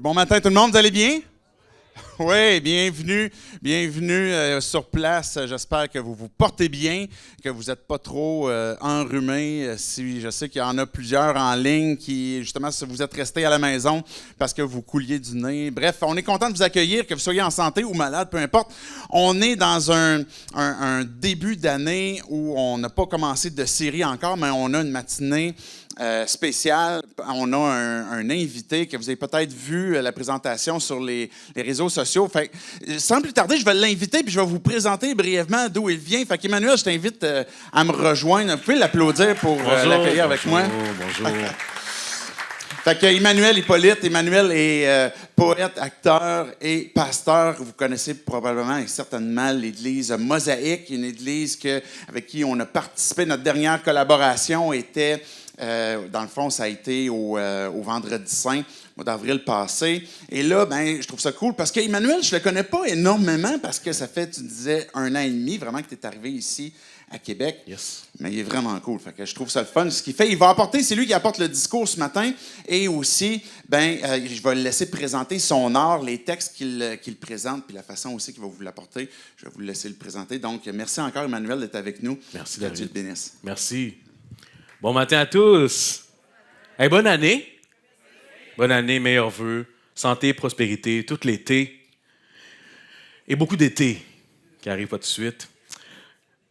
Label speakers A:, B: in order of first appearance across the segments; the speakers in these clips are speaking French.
A: Bon matin tout le monde, vous allez bien? Oui, bienvenue sur place. J'espère que vous vous portez bien, que vous n'êtes pas trop enrhumés. Si je sais qu'il y en a plusieurs en ligne qui, justement, si vous êtes restés à la maison parce que vous couliez du nez. Bref, on est content de vous accueillir, que vous soyez en santé ou malade, peu importe. On est dans un début d'année où on n'a pas commencé de série encore, mais on a une matinée spécial. On a un invité que vous avez peut-être vu la présentation sur les réseaux sociaux. Fait sans plus tarder, je vais l'inviter puis je vais vous présenter brièvement d'où il vient. Fait qu'Emmanuel, je t'invite à me rejoindre. Vous pouvez l'applaudir pour l'accueillir avec moi.
B: Bonjour.
A: Fait que Emmanuel Hippolyte. Emmanuel est poète, acteur et pasteur. Vous connaissez probablement et certainement l'église Mosaïque, une église avec qui on a participé. Notre dernière collaboration était... dans le fond, ça a été au Vendredi Saint, au mois d'avril passé. Et là, je trouve ça cool parce qu'Emmanuel, je ne le connais pas énormément parce que ça fait, tu disais, 1 an et demi vraiment que tu es arrivé ici à Québec.
B: Yes.
A: Mais il est vraiment cool. Fait que je trouve ça le fun. Ce qu'il fait, c'est lui qui apporte le discours ce matin. Et aussi, je vais le laisser présenter son art, les textes qu'il présente, puis la façon aussi qu'il va vous l'apporter. Je vais vous laisser le présenter. Donc, merci encore, Emmanuel, d'être avec nous.
B: Merci,
A: David.
B: Dieu
A: te bénisse.
B: Merci. Bon matin à tous. Hey, bonne année. Bonne année, meilleurs vœux, santé, prospérité, tout l'été. Et beaucoup d'été qui arrive pas tout de suite.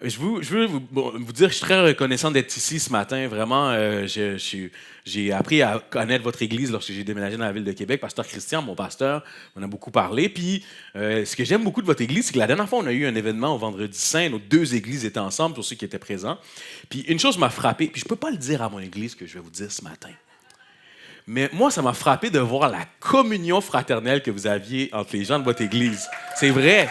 B: Je veux vous dire que je suis très reconnaissant d'être ici ce matin. Vraiment, j'ai appris à connaître votre église lorsque j'ai déménagé dans la ville de Québec. Pasteur Christian, mon pasteur, m'en a beaucoup parlé. Puis, ce que j'aime beaucoup de votre église, c'est que la dernière fois, on a eu un événement au Vendredi Saint. Nos 2 églises étaient ensemble, pour ceux qui étaient présents. Puis, une chose m'a frappé, puis je ne peux pas le dire à mon église que je vais vous dire ce matin. Mais moi, ça m'a frappé de voir la communion fraternelle que vous aviez entre les gens de votre église. C'est vrai.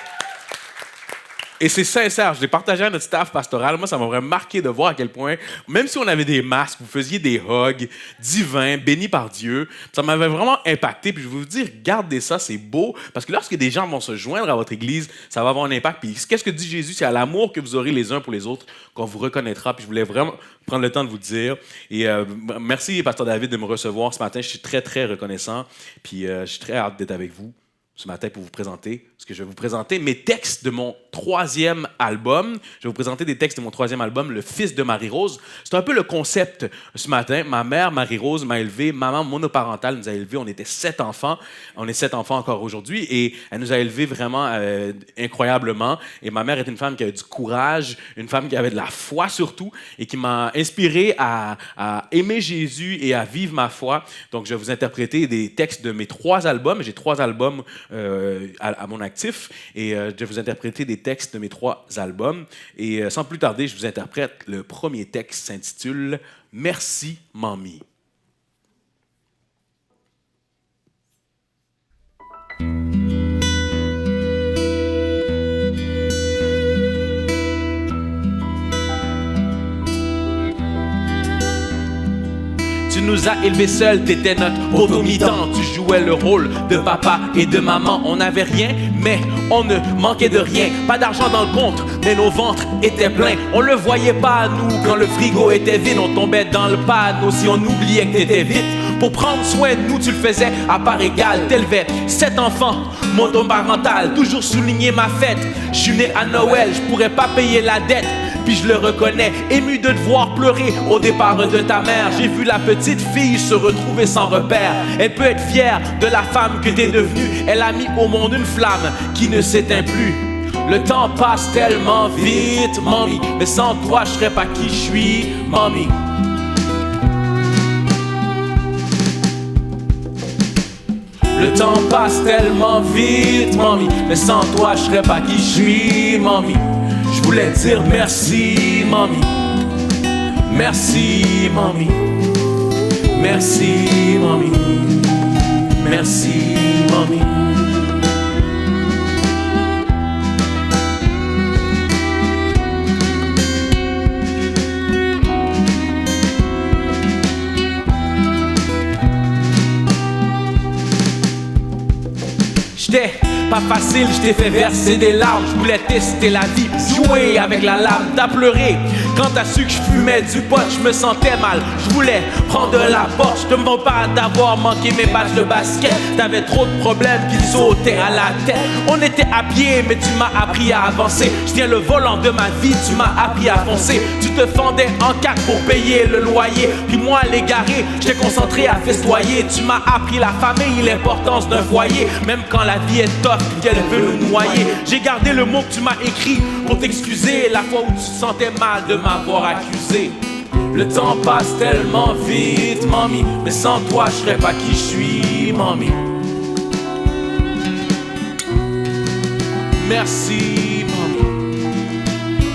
B: Et c'est sincère, je l'ai partagé à notre staff pastoral. Moi, ça m'a vraiment marqué de voir à quel point, même si on avait des masques, vous faisiez des hugs divins, bénis par Dieu. Ça m'avait vraiment impacté. Puis je vais vous dire, gardez ça, c'est beau. Parce que lorsque des gens vont se joindre à votre église, ça va avoir un impact. Puis qu'est-ce que dit Jésus? C'est à l'amour que vous aurez les uns pour les autres qu'on vous reconnaîtra. Puis je voulais vraiment prendre le temps de vous le dire. Et merci, Pasteur David, de me recevoir ce matin. Je suis très, très reconnaissant. Puis je suis très hâte d'être avec vous ce matin pour vous présenter ce que je vais vous présenter, mes textes de mon 3e album. Je vais vous présenter des textes de mon 3e album, Le Fils de Marie-Rose. C'est un peu le concept ce matin. Ma mère, Marie-Rose, m'a élevé. Maman monoparentale nous a élevés. On était 7 enfants. On est 7 enfants encore aujourd'hui. Et elle nous a élevés vraiment incroyablement. Et ma mère est une femme qui avait du courage, une femme qui avait de la foi surtout, et qui m'a inspiré à aimer Jésus et à vivre ma foi. Donc, je vais vous interpréter des textes de mes 3 albums. J'ai 3 albums à mon actif et je vais vous interpréter des textes de mes 3 albums. Et sans plus tarder, je vous interprète le premier texte, s'intitule « Merci, Mamie ». Tu nous as élevés seuls, t'étais notre automitant. Tu jouais le rôle de papa et de maman. On n'avait rien, mais on ne manquait de rien. Pas d'argent dans le compte, mais nos ventres étaient pleins. On le voyait pas à nous quand le frigo était vide. On tombait dans le panneau si on oubliait que t'étais vite. Pour prendre soin de nous, tu le faisais à part égale. T'élevais 7 enfants, monoparental. Toujours souligner ma fête. Je suis né à Noël, je pourrais pas payer la dette. Puis je le reconnais, ému de te voir pleurer au départ de ta mère. J'ai vu la petite fille se retrouver sans repère. Elle peut être fière de la femme que t'es devenue. Elle a mis au monde une flamme qui ne s'éteint plus. Le temps passe tellement vite, mamie. Mais sans toi, je serais pas qui je suis, mamie. Le temps passe tellement vite, mamie. Mais sans toi, je serais pas qui je suis, mamie. Je voulais dire merci, mamie. Merci, mamie. Merci, mamie. Merci, mamie. J'étais
C: Pas facile, je t'ai fait verser des larmes. Je voulais tester la vie, jouer avec la lame. T'as pleuré quand t'as su que je fumais du pot. Je me sentais mal, je voulais prendre la porte. Je te demande pas d'avoir manqué mes matchs de basket. T'avais trop de problèmes qui te sautaient à la tête. On était à pied, mais tu m'as appris à avancer. Je tiens le volant de ma vie, tu m'as appris à foncer. Tu te fendais en quatre pour payer le loyer. Puis moi, l'égaré, j'étais concentré à festoyer. Tu m'as appris la famille, l'importance d'un foyer. Même quand la vie est tough, qu'elle veut nous noyer. J'ai gardé le mot que tu m'as écrit pour t'excuser. La fois où tu te sentais mal de m'avoir accusé. Le temps passe tellement vite, mamie. Mais sans toi, je serais pas qui je suis, mamie. Merci, mamie.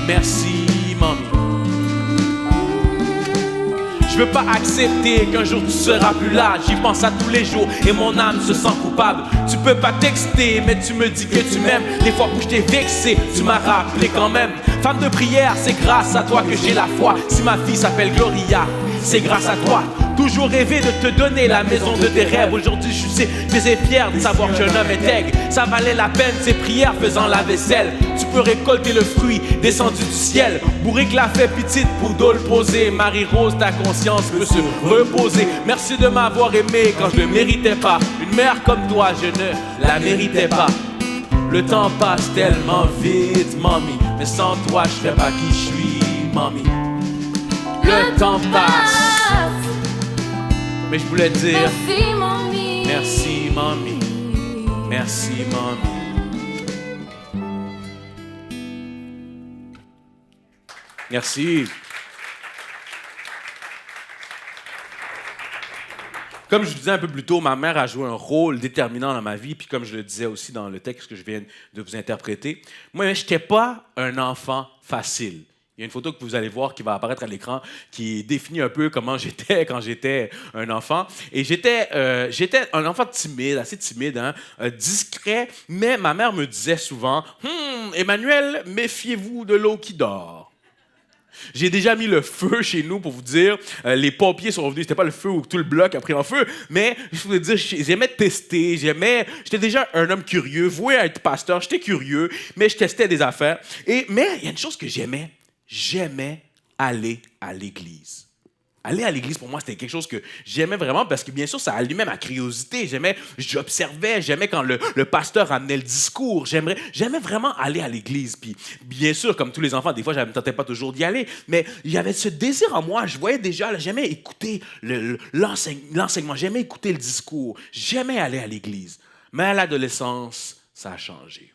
C: Merci, mamie. Je veux pas accepter qu'un jour tu seras plus là. J'y pense à tous les jours et mon âme se sent coupable. Tu peux pas texter, mais tu me dis que tu m'aimes. Les fois où je t'ai vexé, tu m'as rappelé quand même. Femme de prière, c'est grâce à toi que j'ai la foi. Si ma fille s'appelle Gloria, c'est grâce à toi. Toujours rêvé de te donner la maison de tes rêves. Aujourd'hui je suis fier de savoir qu'un homme est aigre. Ça valait la peine ces prières faisant la vaisselle. Tu peux récolter le fruit descendu du ciel. Bourrique l'a fait petite pour dos le poser. Marie-Rose, ta conscience peut se reposer. Merci de m'avoir aimé quand je ne méritais pas. Une mère comme toi, je ne la méritais pas. Le temps passe tellement vite, mamie. Mais sans toi, je serais pas qui je suis, mamie. Le temps passe. Mais je voulais dire
D: merci, mamie.
C: Merci, mamie. Merci, mamie. Merci. Comme je vous disais un peu plus tôt, ma mère a joué un rôle déterminant dans ma vie, puis comme je le disais aussi dans le texte que je viens de vous interpréter, moi, je n'étais pas un enfant facile. Il y a une photo que vous allez voir qui va apparaître à l'écran qui définit un peu comment j'étais quand j'étais un enfant. Et j'étais un enfant timide, assez timide, hein, discret, mais ma mère me disait souvent « Emmanuel, méfiez-vous de l'eau qui dort. » J'ai déjà mis le feu chez nous pour vous dire. Les pompiers sont revenus. C'était pas le feu où tout le bloc a pris en feu, mais je voulais dire, j'aimais tester. J'étais déjà un homme curieux, voué à être pasteur. J'étais curieux, mais je testais des affaires. Mais il y a une chose que j'aimais. J'aimais aller à l'église. Aller à l'église, pour moi, c'était quelque chose que j'aimais vraiment parce que, bien sûr, ça allumait ma curiosité. J'observais, j'aimais quand le pasteur amenait le discours. J'aimais vraiment aller à l'église. Puis, bien sûr, comme tous les enfants, des fois, je ne me tentais pas toujours d'y aller, mais il y avait ce désir en moi. Je voyais déjà, j'aimais écouter l'enseignement, j'aimais écouter le discours. J'aimais aller à l'église. Mais à l'adolescence, ça a changé.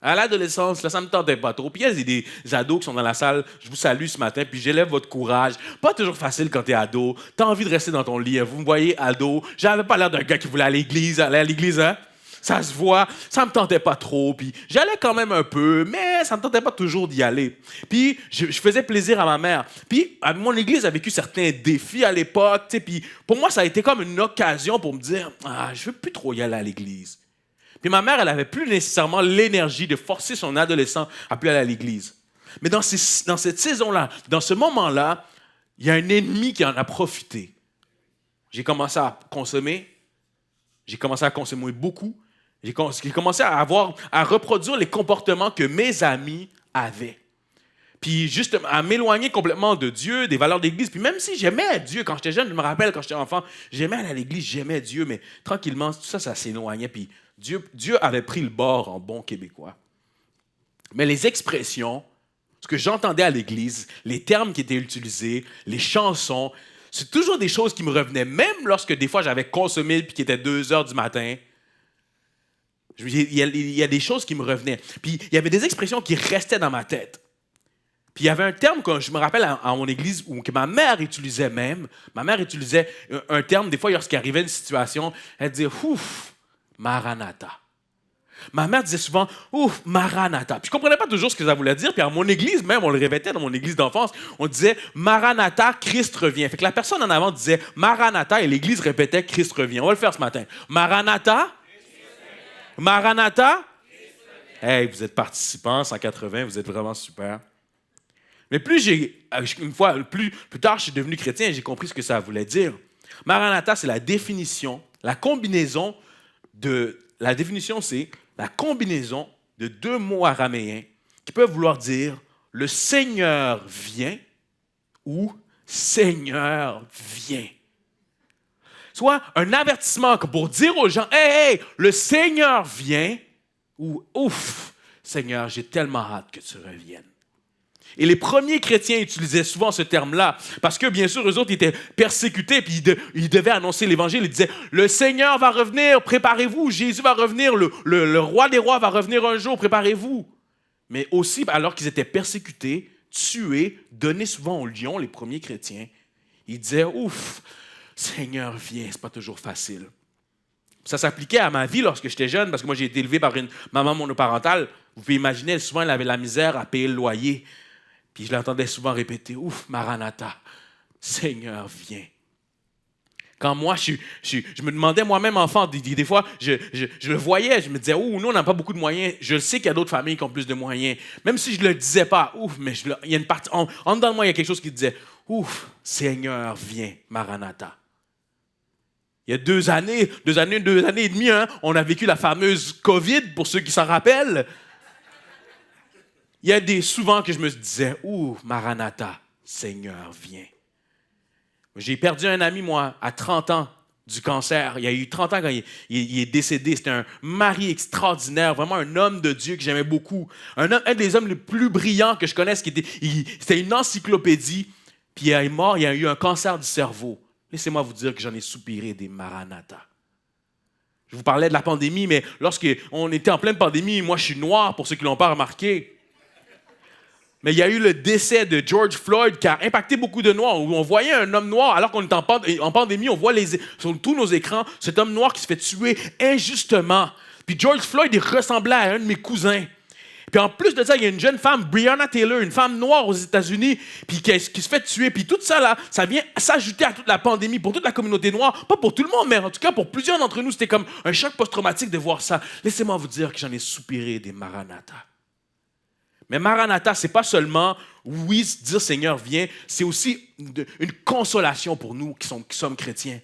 C: À l'adolescence, là, ça ne me tentait pas trop. Puis il y a des ados qui sont dans la salle. Je vous salue ce matin, puis j'élève votre courage. Pas toujours facile quand tu es ado. Tu as envie de rester dans ton lit. Vous me voyez ado. J'avais pas l'air d'un gars qui voulait aller à l'église, hein? Ça se voit. Ça me tentait pas trop. Puis j'allais quand même un peu, mais ça me tentait pas toujours d'y aller. Puis je faisais plaisir à ma mère. Puis mon église a vécu certains défis à l'époque. Puis pour moi, ça a été comme une occasion pour me dire « Ah, je veux plus trop y aller à l'église. » Puis ma mère, elle n'avait plus nécessairement l'énergie de forcer son adolescent à plus aller à l'église. Mais dans cette saison-là, dans ce moment-là, il y a un ennemi qui en a profité. J'ai commencé à consommer beaucoup. J'ai commencé à reproduire les comportements que mes amis avaient. Puis justement, à m'éloigner complètement de Dieu, des valeurs d'église. Puis même si j'aimais Dieu, quand j'étais jeune, je me rappelle, quand j'étais enfant, j'aimais aller à l'église, j'aimais Dieu, mais tranquillement, tout ça s'éloignait. Puis Dieu avait pris le bord en bon québécois. Mais les expressions, ce que j'entendais à l'église, les termes qui étaient utilisés, les chansons, c'est toujours des choses qui me revenaient, même lorsque des fois j'avais consommé puis qu'il était 2 heures du matin. Il y a des choses qui me revenaient. Puis il y avait des expressions qui restaient dans ma tête. Puis il y avait un terme que je me rappelle à mon église ou que ma mère utilisait même. Ma mère utilisait un terme, des fois, lorsqu'il arrivait une situation, elle disait « Ouf, Maranatha ». Ma mère disait souvent « Ouf, Maranatha ». Puis je ne comprenais pas toujours ce que ça voulait dire. Puis à mon église même, on le répétait dans mon église d'enfance, on disait « Maranatha, Christ revient ». Fait que la personne en avant disait « Maranatha » et l'église répétait « Christ revient ». On va le faire ce matin. Maranatha. Maranatha. Hey, vous êtes participants, 180, vous êtes vraiment super. Mais plus tard, je suis devenu chrétien et j'ai compris ce que ça voulait dire. Maranatha, c'est la définition, la combinaison de... La définition, c'est la combinaison de deux mots araméens qui peuvent vouloir dire « le Seigneur vient » ou « Seigneur vient ». Soit un avertissement pour dire aux gens « Hey, le Seigneur vient » ou « Ouf, Seigneur, j'ai tellement hâte que tu reviennes ». Et les premiers chrétiens utilisaient souvent ce terme-là parce que, bien sûr, eux autres étaient persécutés puis ils devaient annoncer l'Évangile. Ils disaient « Le Seigneur va revenir, préparez-vous. Jésus va revenir, le roi des rois va revenir un jour, préparez-vous. » Mais aussi, alors qu'ils étaient persécutés, tués, donnés souvent aux lions, les premiers chrétiens, ils disaient « Ouf, Seigneur, viens, c'est pas toujours facile. » Ça s'appliquait à ma vie lorsque j'étais jeune parce que moi, j'ai été élevé par une maman monoparentale. Vous pouvez imaginer, souvent, elle avait la misère à payer le loyer. Puis je l'entendais souvent répéter « Ouf, Maranatha, Seigneur, viens. » Quand moi, je me demandais moi-même, enfant, des fois, je le voyais, je me disais « Ouh, nous, on n'a pas beaucoup de moyens. » Je le sais qu'il y a d'autres familles qui ont plus de moyens. Même si je ne le disais pas, ouf, mais il y a une partie, en dedans de moi, il y a quelque chose qui disait « Ouf, Seigneur, viens, Maranatha. » Il y a 2 années et demie, on a vécu la fameuse COVID, pour ceux qui s'en rappellent. Il y a souvent que je me disais, « Ouh, Maranatha, Seigneur, viens. » J'ai perdu un ami, moi, à 30 ans du cancer. Il y a eu 30 ans quand il est décédé. C'était un mari extraordinaire, vraiment un homme de Dieu que j'aimais beaucoup. Un des hommes les plus brillants que je connaisse. C'était une encyclopédie. Puis il est mort, il a eu un cancer du cerveau. Laissez-moi vous dire que j'en ai soupiré des Maranatha. Je vous parlais de la pandémie, mais lorsqu'on était en pleine pandémie, moi je suis noir, pour ceux qui ne l'ont pas remarqué. Mais il y a eu le décès de George Floyd qui a impacté beaucoup de Noirs, où on voyait un homme noir, alors qu'on est en pandémie, on voit sur tous nos écrans cet homme noir qui se fait tuer injustement. Puis George Floyd, il ressemblait à un de mes cousins. Puis en plus de ça, il y a une jeune femme, Breonna Taylor, une femme noire aux États-Unis, puis qui se fait tuer. Puis tout ça, là, ça vient s'ajouter à toute la pandémie, pour toute la communauté noire. Pas pour tout le monde, mais en tout cas pour plusieurs d'entre nous, c'était comme un choc post-traumatique de voir ça. Laissez-moi vous dire que j'en ai soupiré des Maranatha. Mais Maranatha, ce n'est pas seulement, oui, dire Seigneur, viens, c'est aussi une consolation pour nous qui sommes chrétiens.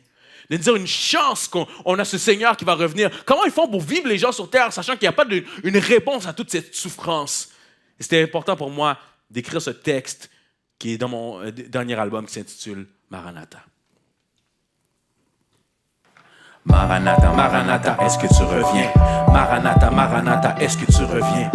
C: De dire une chance qu'on a ce Seigneur qui va revenir. Comment ils font pour vivre les gens sur terre, sachant qu'il n'y a pas une réponse à toute cette souffrance? Et c'était important pour moi d'écrire ce texte qui est dans mon dernier album qui s'intitule Maranatha. Maranatha, Maranatha, est-ce que tu reviens? Maranatha, Maranatha, est-ce que tu reviens?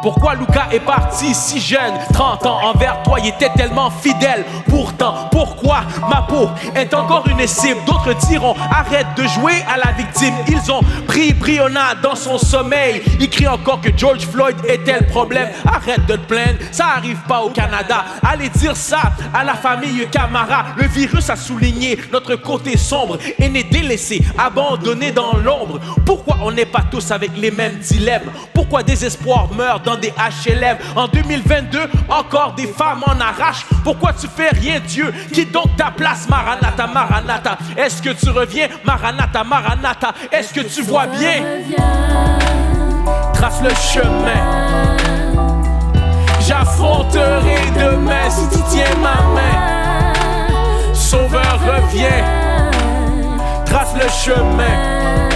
C: Pourquoi Lucas est parti si jeune? 30 ans envers toi, il était tellement fidèle. Pourtant, pourquoi ma peau est encore une cible? D'autres diront, arrête de jouer à la victime. Ils ont pris Breonna dans son sommeil. Ils crient encore que George Floyd était le problème. Arrête de te plaindre, ça arrive pas au Canada. Allez dire ça à la famille Camara. Le virus a souligné notre côté sombre, aîné délaissé, abandonné dans l'ombre. Pourquoi on n'est pas tous avec les mêmes dilemmes? Pourquoi désespoir meurt dans des HLM? En 2022, encore des femmes en arrachent. Pourquoi tu fais rien, Dieu? Quitte donc ta place, Maranatha, Maranatha. Est-ce que tu reviens, Maranatha, Maranatha? Est-ce que tu vois bien? Trace le chemin. J'affronterai demain si tu tiens ma main. Sauveur, reviens. Trace le chemin.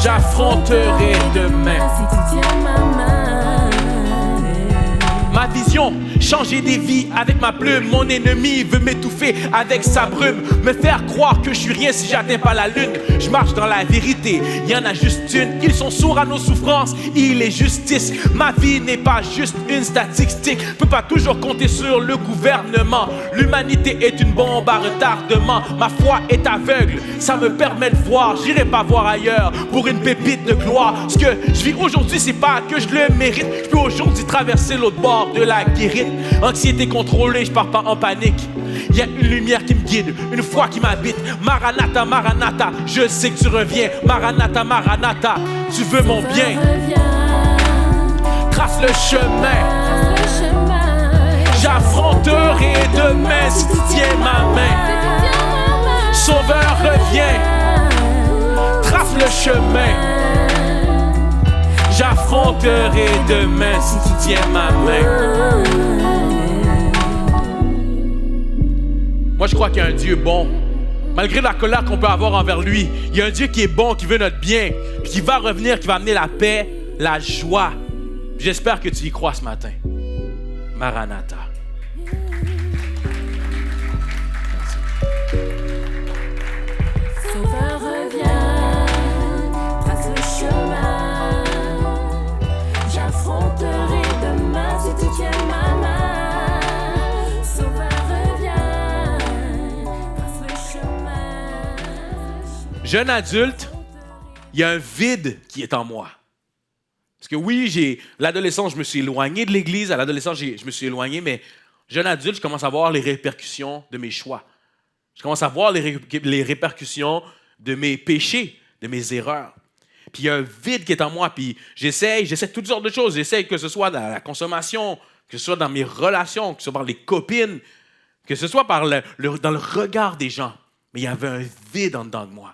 C: J'affronterai demain si tu tiens ma main. Ma vision, changer des vies avec ma plume. Mon ennemi veut m'étouffer avec sa brume, me faire croire que je suis rien si j'atteins pas la lune. Je marche dans la vérité, il y en a juste une. Ils sont sourds à nos souffrances, il est justice. Ma vie n'est pas juste une statistique. Je peux pas toujours compter sur le gouvernement. L'humanité est une bombe à retardement. Ma foi est aveugle, ça me permet de voir. J'irai pas voir ailleurs pour une pépite de gloire. Ce que je vis aujourd'hui, c'est pas que je le mérite. Je peux aujourd'hui traverser l'autre bord de la guérite. Anxiété contrôlée, je pars pas en panique. Il y a une lumière qui me guide, une foi qui m'habite. Maranatha, Maranatha, je sais que tu reviens. Maranatha, Maranatha, tu veux mon bien. Trace le chemin. J'affronterai demain si tu tiens ma main. Sauveur, reviens. Trace le chemin. J'affronterai demain si tu tiens ma main. Moi, je crois qu'il y a un Dieu bon. Malgré la colère qu'on peut avoir envers lui, il y a un Dieu qui est bon, qui veut notre bien, puis qui va revenir, qui va amener la paix, la joie. J'espère que tu y crois ce matin. Maranatha.
D: Sauveur, reviens, trace le chemin. J'affronterai demain si tu tiens ma main. Sauveur, reviens, trace le chemin.
C: Jeune adulte, il y a un vide qui est en moi. Parce que oui, l'adolescence, je me suis éloigné de l'Église. À l'adolescence, je me suis éloigné, mais jeune adulte, je commence à voir les répercussions de mes choix. Je commence à voir les répercussions de mes péchés, de mes erreurs. Puis il y a un vide qui est en moi, puis j'essaie toutes sortes de choses. J'essaie que ce soit dans la consommation, que ce soit dans mes relations, que ce soit par les copines, que ce soit dans le regard des gens. Mais il y avait un vide en dedans de moi.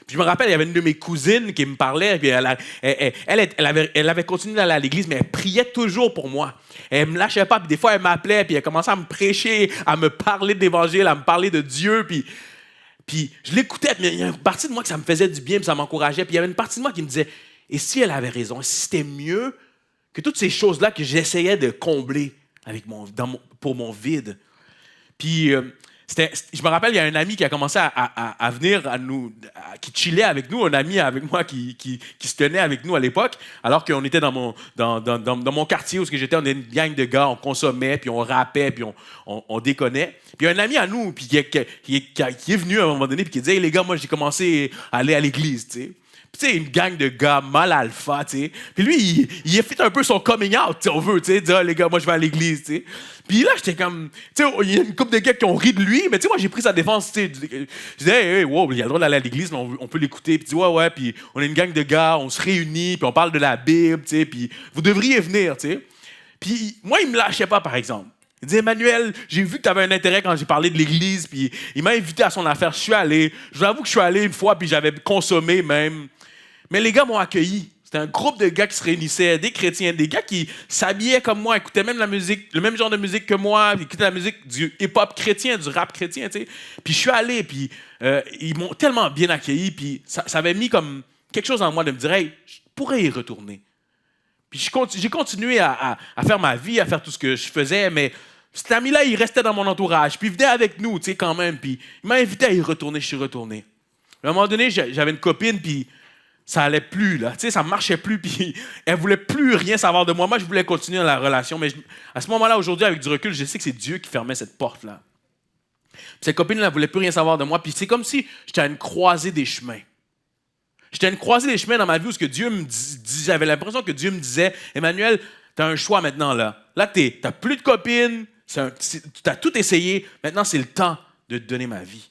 C: Puis je me rappelle, il y avait une de mes cousines qui me parlait, puis elle avait continué d'aller à l'église, mais elle priait toujours pour moi. Elle ne me lâchait pas, puis des fois, elle m'appelait, puis elle commençait à me prêcher, à me parler de l'Évangile, à me parler de Dieu, puis je l'écoutais, mais il y a une partie de moi que ça me faisait du bien, puis ça m'encourageait, puis il y avait une partie de moi qui me disait, et si elle avait raison, et si c'était mieux que toutes ces choses-là que j'essayais de combler pour mon vide. Puis je me rappelle, il y a un ami qui a commencé à venir qui chillait avec nous, un ami avec moi qui se tenait avec nous à l'époque, alors qu'on était dans mon quartier où j'étais, on était une gang de gars, on consommait, puis on rappait, puis on déconnait. Puis il y a un ami à nous puis qui est venu à un moment donné, puis qui disait, hey, les gars, moi j'ai commencé à aller à l'église, tu sais. Puis, tu sais, une gang de gars mal alpha, tu sais. Puis lui, il a fait un peu son coming out, si on veut, tu sais. Dire, les gars, moi, je vais à l'église, tu sais. Puis là, j'étais comme, tu sais, il y a une couple de gars qui ont ri de lui, mais tu sais, moi, j'ai pris sa défense, tu sais. Je disais, hey, wow, il a le droit d'aller à l'église, mais on peut l'écouter. Puis, ouais, puis on est une gang de gars, on se réunit, puis on parle de la Bible, tu sais. Puis, vous devriez venir, tu sais. Puis, moi, il me lâchait pas, par exemple. Il disait, Emmanuel, j'ai vu que tu avais un intérêt quand j'ai parlé de l'église, puis il m'a invité à son affaire. Je suis allé. Je vous avoue que je suis allé une fois, puis j'avais consommé même. Mais les gars m'ont accueilli. C'était un groupe de gars qui se réunissaient, des chrétiens, des gars qui s'habillaient comme moi, écoutaient même la musique, le même genre de musique que moi, puis écoutaient la musique du hip-hop chrétien, du rap chrétien, tu sais. Puis je suis allé, puis ils m'ont tellement bien accueilli, puis ça avait mis comme quelque chose en moi de me dire, hey, je pourrais y retourner. Puis j'ai continué à faire ma vie, à faire tout ce que je faisais, mais cet ami-là, il restait dans mon entourage, puis il venait avec nous, tu sais, quand même, puis il m'a invité à y retourner, je suis retourné. À un moment donné, j'avais une copine, puis ça allait plus, là. Tu sais, ça marchait plus, puis elle voulait plus rien savoir de moi. Moi, je voulais continuer dans la relation, mais à ce moment-là, aujourd'hui, avec du recul, je sais que c'est Dieu qui fermait cette porte-là. Puis cette copine-là ne voulait plus rien savoir de moi, puis c'est comme si j'étais à une croisée des chemins. J'étais à une croisée des chemins dans ma vie où ce que Dieu me disait, j'avais l'impression que Dieu me disait, Emmanuel, tu as un choix maintenant, là. Là, tu n'as plus de copine, tu as tout essayé, maintenant, c'est le temps de te donner ma vie.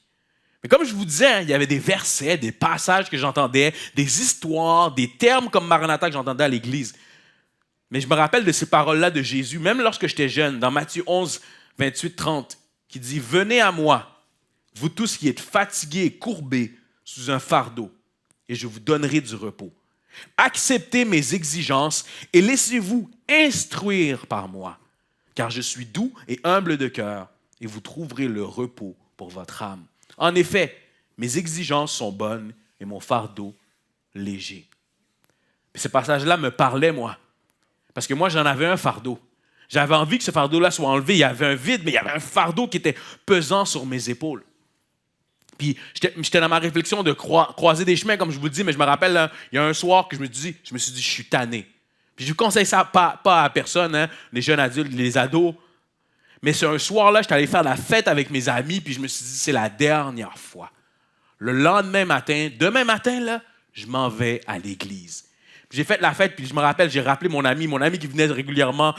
C: Mais comme je vous disais, il y avait des versets, des passages que j'entendais, des histoires, des termes comme Maranatha que j'entendais à l'église. Mais je me rappelle de ces paroles-là de Jésus, même lorsque j'étais jeune, dans Matthieu 11, 28, 30, qui dit « Venez à moi, vous tous qui êtes fatigués et courbés sous un fardeau, et je vous donnerai du repos. Acceptez mes exigences et laissez-vous instruire par moi, car je suis doux et humble de cœur, et vous trouverez le repos pour votre âme. En effet, mes exigences sont bonnes et mon fardeau léger. » Et ce passage-là me parlait, moi. Parce que moi, j'en avais un fardeau. J'avais envie que ce fardeau-là soit enlevé. Il y avait un vide, mais il y avait un fardeau qui était pesant sur mes épaules. Puis, j'étais dans ma réflexion de croiser des chemins, comme je vous le dis, mais je me rappelle, là, il y a un soir que je me suis dit, je suis tanné. Puis, je ne vous conseille ça pas à personne, hein, les jeunes adultes, les ados. Mais c'est un soir-là, j'étais allé faire la fête avec mes amis, puis je me suis dit, c'est la dernière fois. Le lendemain matin, demain matin, là, je m'en vais à l'église. Puis j'ai fait la fête, puis je me rappelle, j'ai rappelé mon ami qui venait régulièrement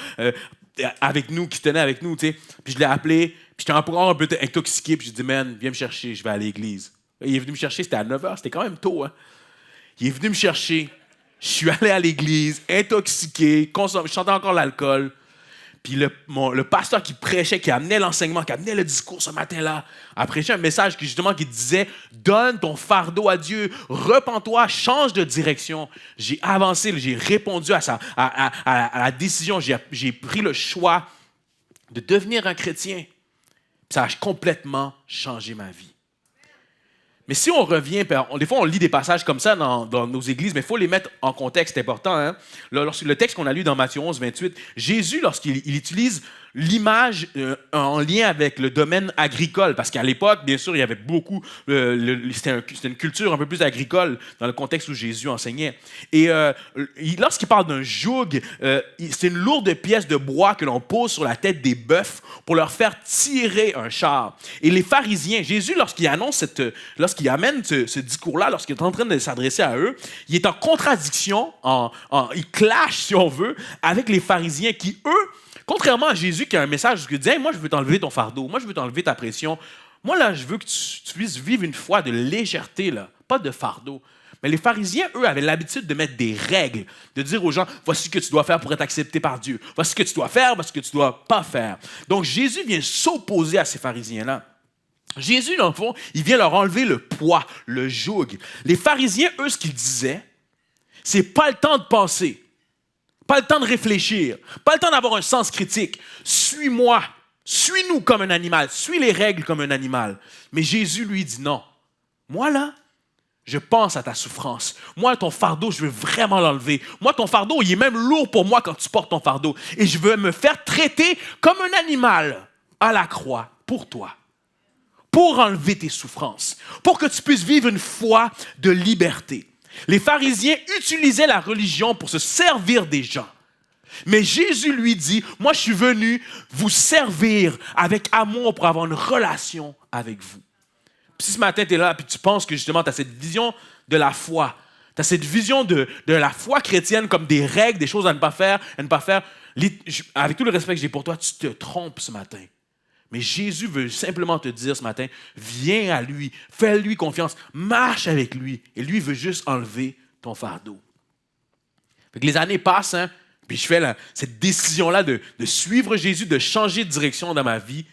C: avec nous, qui tenait avec nous, tu sais. Puis je l'ai appelé, puis j'étais encore un peu intoxiqué, puis j'ai dit, man, viens me chercher, je vais à l'église. Il est venu me chercher, c'était à 9h, c'était quand même tôt, hein. Il est venu me chercher, je suis allé à l'église, intoxiqué, je sentais encore l'alcool. Puis le pasteur qui prêchait, qui amenait l'enseignement, qui amenait le discours ce matin-là, a prêché un message qui disait « Donne ton fardeau à Dieu, repens-toi, change de direction. » J'ai avancé, j'ai répondu à la décision, j'ai pris le choix de devenir un chrétien. Puis ça a complètement changé ma vie. Mais si on revient, des fois on lit des passages comme ça dans nos églises, mais il faut les mettre en contexte, c'est important. Hein? Le texte qu'on a lu dans Matthieu 11, 28, Jésus, lorsqu'il utilise l'image en lien avec le domaine agricole, parce qu'à l'époque, bien sûr, il y avait beaucoup, c'était une culture un peu plus agricole dans le contexte où Jésus enseignait. Et lorsqu'il parle d'un joug, c'est une lourde pièce de bois que l'on pose sur la tête des bœufs pour leur faire tirer un char. Et les pharisiens, Jésus, lorsqu'il amène ce discours-là, lorsqu'il est en train de s'adresser à eux, il est en contradiction, il clash, si on veut, avec les pharisiens qui, eux, contrairement à Jésus qui a un message qui dit hey, « Moi, je veux t'enlever ton fardeau. Moi, je veux t'enlever ta pression. Moi, là, je veux que tu puisses vivre une foi de légèreté, là, pas de fardeau. » Mais les pharisiens, eux, avaient l'habitude de mettre des règles, de dire aux gens « Voici ce que tu dois faire pour être accepté par Dieu. Voici ce que tu dois faire, voici ce que tu ne dois pas faire. » Donc, Jésus vient s'opposer à ces pharisiens-là. Jésus, dans le fond, il vient leur enlever le poids, le joug. Les pharisiens, eux, ce qu'ils disaient, c'est pas le temps de penser. Pas le temps de réfléchir, pas le temps d'avoir un sens critique. Suis-moi, suis-nous comme un animal, suis les règles comme un animal. Mais Jésus lui dit non. Moi là, je pense à ta souffrance. Moi, ton fardeau, je veux vraiment l'enlever. Moi, ton fardeau, il est même lourd pour moi quand tu portes ton fardeau. Et je veux me faire traiter comme un animal à la croix pour toi. Pour enlever tes souffrances. Pour que tu puisses vivre une foi de liberté. Les pharisiens utilisaient la religion pour se servir des gens. Mais Jésus lui dit, moi je suis venu vous servir avec amour pour avoir une relation avec vous. Puis si ce matin tu es là et tu penses que justement tu as cette vision de la foi, tu as cette vision de la foi chrétienne comme des règles, des choses à ne pas faire, avec tout le respect que j'ai pour toi, tu te trompes ce matin. Mais Jésus veut simplement te dire ce matin, viens à lui, fais-lui confiance, marche avec lui. Et lui veut juste enlever ton fardeau. Fait que les années passent, hein, puis je fais cette décision-là de suivre Jésus, de changer de direction dans ma vie.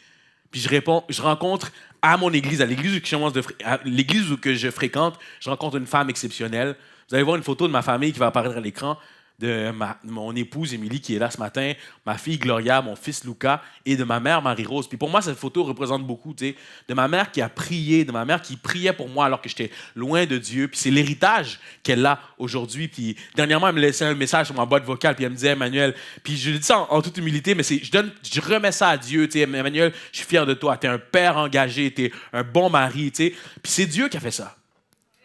C: Puis je rencontre à mon église, à l'église que je fréquente, je rencontre une femme exceptionnelle. Vous allez voir une photo de ma famille qui va apparaître à l'écran. De mon épouse Émilie qui est là ce matin, ma fille Gloria, mon fils Lucas et de ma mère Marie-Rose. Puis pour moi, cette photo représente beaucoup, tu sais, de ma mère qui a prié, de ma mère qui priait pour moi alors que j'étais loin de Dieu. Puis c'est l'héritage qu'elle a aujourd'hui. Puis dernièrement, elle me laissait un message sur ma boîte vocale, puis elle me disait, Emmanuel, puis je lui dis ça en toute humilité, mais je remets ça à Dieu, tu sais, Emmanuel, je suis fier de toi, tu es un père engagé, tu es un bon mari, tu sais. Puis c'est Dieu qui a fait ça.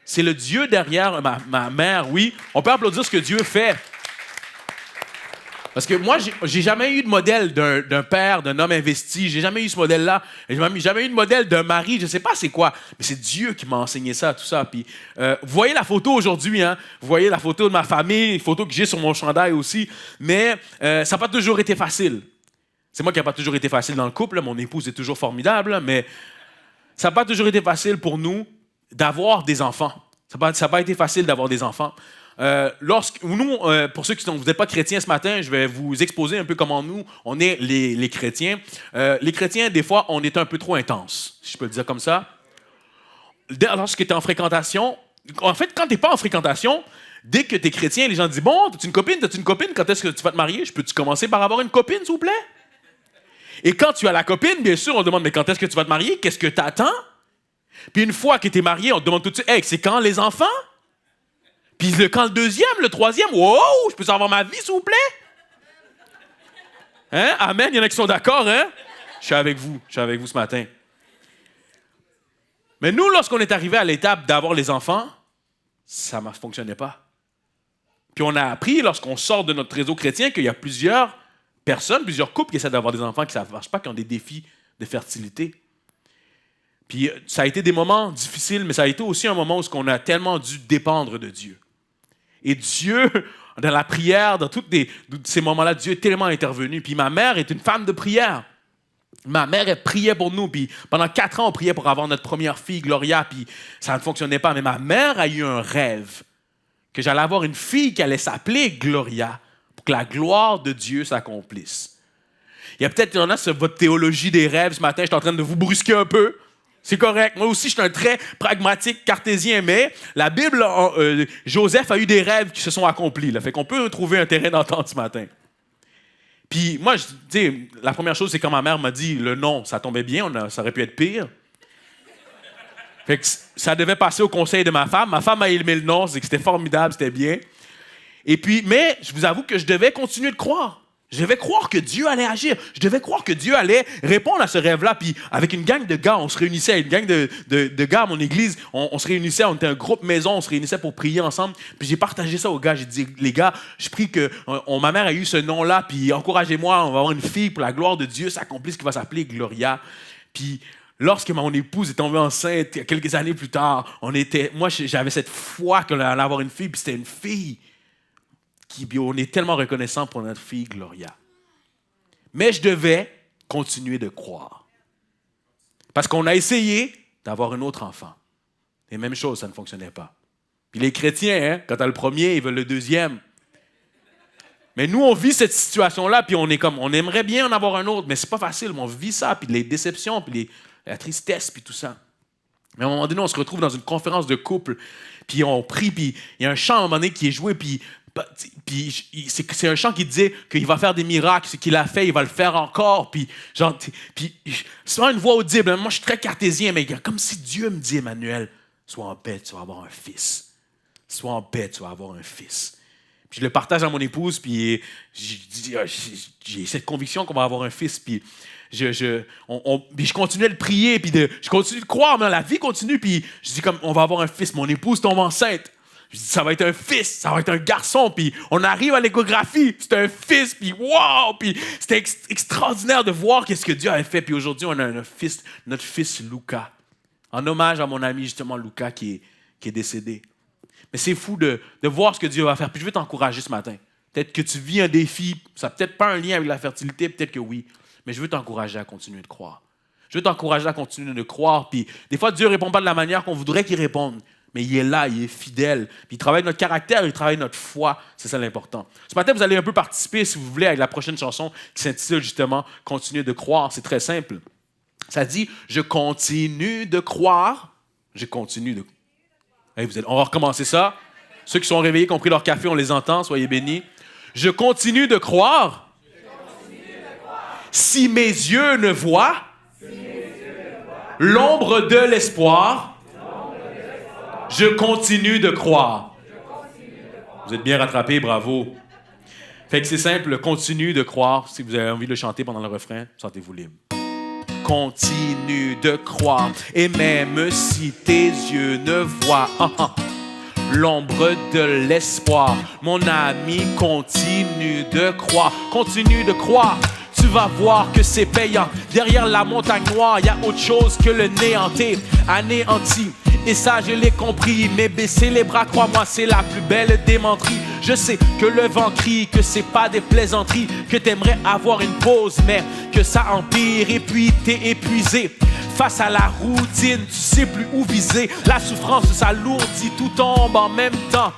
C: C'est le Dieu derrière ma mère, oui. On peut applaudir ce que Dieu fait. Parce que moi, j'ai jamais eu de modèle d'un père, d'un homme investi. J'ai jamais eu ce modèle-là. J'ai jamais eu de modèle d'un mari. Je sais pas c'est quoi. Mais c'est Dieu qui m'a enseigné ça, tout ça. Puis, vous voyez la photo aujourd'hui, hein? Vous voyez la photo de ma famille, une photo que j'ai sur mon chandail aussi. Mais ça n'a pas toujours été facile. C'est moi qui n'ai pas toujours été facile dans le couple. Là. Mon épouse est toujours formidable. Là, mais ça n'a pas toujours été facile pour nous d'avoir des enfants. Ça n'a pas été facile d'avoir des enfants. Pour ceux qui vous n'êtes pas chrétiens ce matin, je vais vous exposer un peu comment nous, on est les chrétiens. Les chrétiens, des fois, on est un peu trop intense, si je peux le dire comme ça. Lorsque tu es en fréquentation, en fait, quand tu n'es pas en fréquentation, dès que tu es chrétien, les gens disent « Bon, t'as-tu une copine? T'as-tu une copine? Quand est-ce que tu vas te marier? Peux-tu commencer par avoir une copine, s'il vous plaît? » Et quand tu as la copine, bien sûr, on demande « Mais quand est-ce que tu vas te marier? Qu'est-ce que tu attends? » Puis une fois que tu es marié, on te demande tout de suite « Hey, c'est quand les enfants? » Puis quand le deuxième, le troisième, wow, je peux savoir ma vie, s'il vous plaît? Hein? Amen, il y en a qui sont d'accord, hein? Je suis avec vous ce matin. Mais nous, lorsqu'on est arrivé à l'étape d'avoir les enfants, ça ne fonctionnait pas. Puis on a appris, lorsqu'on sort de notre réseau chrétien, qu'il y a plusieurs personnes, plusieurs couples qui essaient d'avoir des enfants, qui ne marchent pas, qui ont des défis de fertilité. Puis ça a été des moments difficiles, mais ça a été aussi un moment où on a tellement dû dépendre de Dieu. Et Dieu, dans la prière, dans tous ces moments-là, Dieu est tellement intervenu. Puis ma mère est une femme de prière. Ma mère, elle priait pour nous. Puis pendant 4 ans, on priait pour avoir notre première fille, Gloria. Puis ça ne fonctionnait pas. Mais ma mère a eu un rêve que j'allais avoir une fille qui allait s'appeler Gloria pour que la gloire de Dieu s'accomplisse. Il y a peut-être votre théologie des rêves ce matin. Je suis en train de vous brusquer un peu. C'est correct. Moi aussi, je suis un très pragmatique cartésien, mais la Bible, Joseph a eu des rêves qui se sont accomplis. Là, fait qu'on peut trouver un terrain d'entente ce matin. Puis moi, la première chose, c'est quand ma mère m'a dit le nom, ça tombait bien, ça aurait pu être pire. Fait que ça devait passer au conseil de ma femme. Ma femme a aimé le nom, c'est que c'était formidable, c'était bien. Et puis, mais je vous avoue que je devais continuer de croire. Je devais croire que Dieu allait agir. Je devais croire que Dieu allait répondre à ce rêve-là. Puis avec une gang de gars, on se réunissait, une gang de gars à mon église, on se réunissait, on était un groupe maison, on se réunissait pour prier ensemble. Puis j'ai partagé ça aux gars. J'ai dit, les gars, je prie que ma mère a eu ce nom-là, puis encouragez-moi, on va avoir une fille pour la gloire de Dieu, s'accomplit ce qui va s'appeler Gloria. Puis lorsque mon épouse est tombée enceinte, quelques années plus tard, moi j'avais cette foi qu'elle allait avoir une fille, puis c'était une fille. On est tellement reconnaissant pour notre fille Gloria. Mais je devais continuer de croire. Parce qu'on a essayé d'avoir un autre enfant. Et même chose, ça ne fonctionnait pas. Puis les chrétiens, quand tu as le premier, ils veulent le deuxième. Mais nous, on vit cette situation-là, puis on aimerait bien en avoir un autre, mais c'est pas facile. On vit ça, puis les déceptions, puis la tristesse, puis tout ça. Mais à un moment donné, on se retrouve dans une conférence de couple, puis on prie, puis il y a un chant à un moment donné qui est joué, puis c'est un chant qui disait qu'il va faire des miracles, ce qu'il a fait, il va le faire encore. Puis c'est pas une voix audible. Moi, je suis très cartésien, mais comme si Dieu me dit, Emmanuel, sois en paix, tu vas avoir un fils. Sois en paix, tu vas avoir un fils. Puis je le partage à mon épouse, puis j'ai cette conviction qu'on va avoir un fils, puis je continuais de prier, puis je continue de croire, mais la vie continue, puis je dis comme, on va avoir un fils. Mon épouse tombe enceinte. Je dis, ça va être un fils, ça va être un garçon. Puis on arrive à l'échographie, c'est un fils, puis wow! Puis c'était extraordinaire de voir qu'est-ce que Dieu avait fait. Puis aujourd'hui, on a notre fils Lucas. En hommage à mon ami, justement, Lucas, qui est décédé. Mais c'est fou de voir ce que Dieu va faire. Puis je veux t'encourager ce matin. Peut-être que tu vis un défi, ça n'a peut-être pas un lien avec la fertilité, peut-être que oui. Mais je veux t'encourager à continuer de croire. Je veux t'encourager à continuer de croire. Puis des fois, Dieu ne répond pas de la manière qu'on voudrait qu'il réponde. Mais il est là, il est fidèle. Puis il travaille notre caractère, il travaille notre foi. C'est ça l'important. Ce matin, vous allez un peu participer, si vous voulez, avec la prochaine chanson qui s'intitule justement « Continuer de croire ». C'est très simple. Ça dit « Je continue de croire ». Je continue de... Hey, on va recommencer ça. Ceux qui sont réveillés, qui ont pris leur café, on les entend. Soyez bénis. Je continue de croire. Si mes yeux ne voient l'ombre de l'espoir, je continue de croire. Vous êtes bien rattrapés, bravo. Fait que c'est simple, continue de croire. Si vous avez envie de le chanter pendant le refrain, sentez-vous libre. Continue de croire, et même si tes yeux ne voient l'ombre de l'espoir, mon ami, continue de croire. Continue de croire. Tu vas voir que c'est payant. Derrière la montagne noire, il y a autre chose que le néanté, anéanti. Et ça, je l'ai compris. Mais baisser les bras, crois-moi, c'est la plus belle démenterie. Je sais que le vent crie, que c'est pas des plaisanteries, que t'aimerais avoir une pause, mais que ça empire. Et puis t'es épuisé face à la routine, tu sais plus où viser. La souffrance s'alourdit, tout tombe en même temps.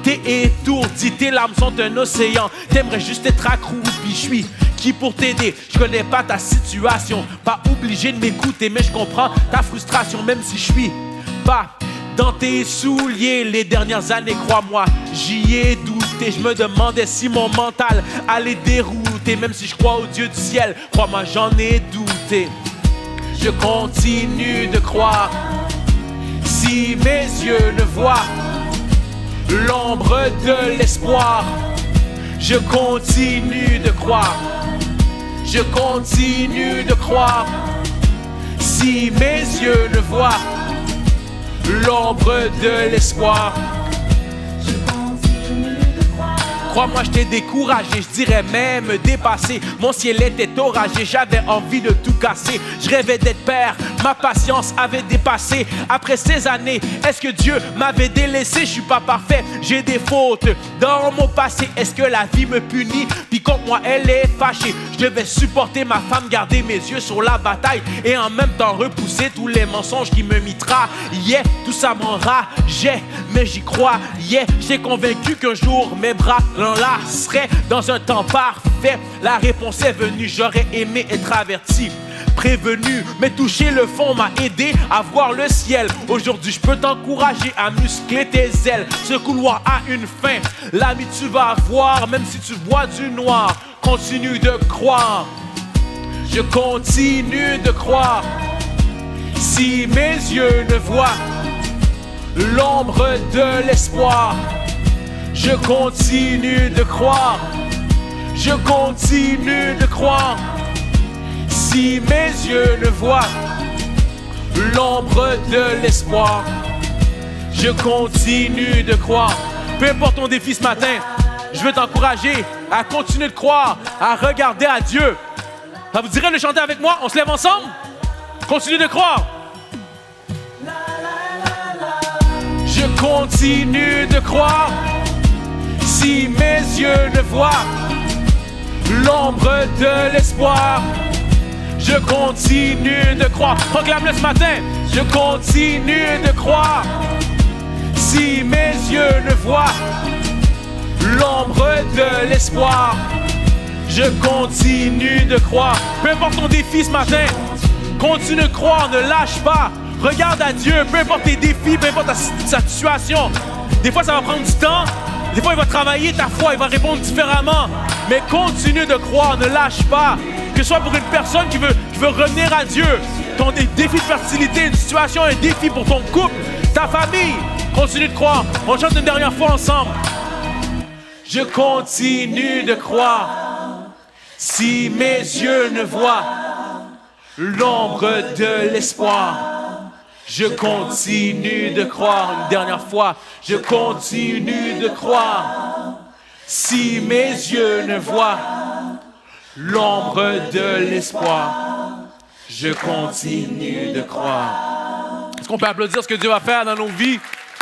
C: T'es étourdi, tes larmes sont un océan. T'aimerais juste être accroupi, je suis qui pour t'aider? Je connais pas ta situation, pas obligé de m'écouter, mais je comprends ta frustration, même si je suis pas dans tes souliers. Les dernières années, crois-moi, j'y ai douté. Je me demandais si mon mental allait dérouter. Même si je crois au Dieu du ciel, crois-moi, j'en ai douté. Je continue de croire. Si mes yeux ne voient l'ombre de l'espoir, je continue de croire. Je continue de croire. Si mes yeux ne voient l'ombre de l'espoir,
D: Je continue de croire.
C: crois-moi, je t'ai découragé, je dirais même dépassé. Mon ciel était oragé, j'avais envie de tout casser. Je rêvais d'être père, ma patience avait dépassé. Après ces années, est-ce que Dieu m'avait délaissé? Je suis pas parfait, j'ai des fautes dans mon passé. Est-ce que la vie me punit? Puis contre moi, elle est fâchée. Je devais supporter ma femme, garder mes yeux sur la bataille et en même temps repousser tous les mensonges qui me mitraillaient. Yeah, tout ça m'enrageait, mais j'y crois. Yeah, j'étais convaincu qu'un jour mes bras l'enlaceraient dans un temps parfait. La réponse est venue, j'aurais aimé être averti, prévenu, mais toucher le fond m'a aidé à voir le ciel. Aujourd'hui, je peux t'encourager à muscler tes ailes. Ce couloir a une fin, l'ami, tu vas voir, même si tu vois du noir. Continue de croire. Je continue de croire. Si mes yeux ne voient l'ombre de l'espoir, je continue de croire. Je continue de croire. Si mes yeux ne voient l'ombre de l'espoir, je continue de croire. Peu importe ton défi ce matin, je veux t'encourager à continuer de croire, à regarder à Dieu. Ça vous dirait de chanter avec moi? On se lève ensemble? Continue de croire. Je continue de croire. Si mes yeux ne voient l'ombre de l'espoir, je continue de croire. Proclame-le ce matin. Je continue de croire. Si mes yeux ne voient l'ombre de l'espoir, je continue de croire. Peu importe ton défi ce matin, continue de croire, ne lâche pas. Regarde à Dieu, peu importe tes défis, peu importe ta situation. Des fois, ça va prendre du temps. Des fois, il va travailler ta foi, il va répondre différemment. Mais continue de croire, ne lâche pas. Que ce soit pour une personne qui veut revenir à Dieu, ton défi de fertilité, une situation, un défi pour ton couple, ta famille, continue de croire. On chante une dernière fois ensemble. Je continue de croire. Si mes yeux ne voient l'ombre de l'espoir, je continue de croire. Une dernière fois, je continue de croire. Si mes yeux ne voient l'ombre de l'espoir, je continue de croire. Est-ce qu'on peut applaudir ce que Dieu va faire dans nos vies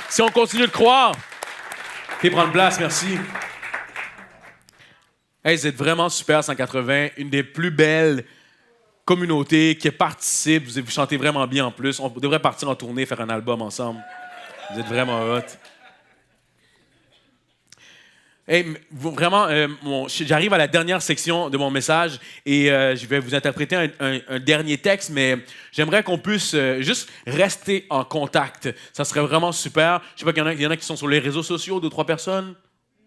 C: si on continue de croire? Et prendre place, merci. Hey, vous êtes vraiment super, 180, une des plus belles communautés qui participe. Vous chantez vraiment bien en plus. On devrait partir en tournée, faire un album ensemble. Vous êtes vraiment hot. Hey, vraiment, j'arrive à la dernière section de mon message et je vais vous interpréter un dernier texte, mais j'aimerais qu'on puisse juste rester en contact. Ça serait vraiment super. Je sais pas qu'il y en a qui sont sur les réseaux sociaux, 2-3 personnes.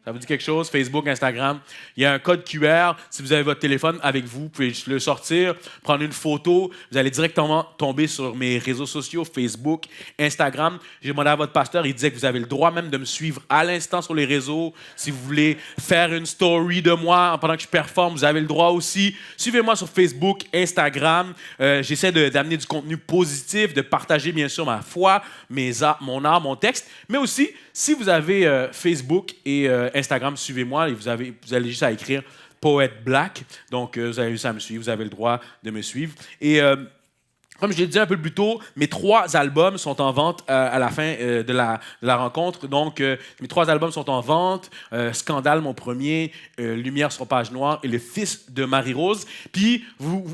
C: Ça vous dit quelque chose? Facebook, Instagram. Il y a un code QR. Si vous avez votre téléphone avec vous, vous pouvez le sortir, prendre une photo. Vous allez directement tomber sur mes réseaux sociaux, Facebook, Instagram. J'ai demandé à votre pasteur, il disait que vous avez le droit même de me suivre à l'instant sur les réseaux. Si vous voulez faire une story de moi pendant que je performe, vous avez le droit aussi. Suivez-moi sur Facebook, Instagram. J'essaie d'amener du contenu positif, de partager bien sûr ma foi, mon art, mon texte, mais aussi, si vous avez Facebook et Instagram, suivez-moi et vous allez juste à écrire Poète Black. Donc, vous avez juste à me suivre, vous avez le droit de me suivre. Et comme je l'ai dit un peu plus tôt, mes 3 albums sont en vente à la fin de la rencontre. Donc, mes 3 albums sont en vente. Scandale, mon premier, Lumière sur page noire et Le Fils de Marie-Rose. Puis,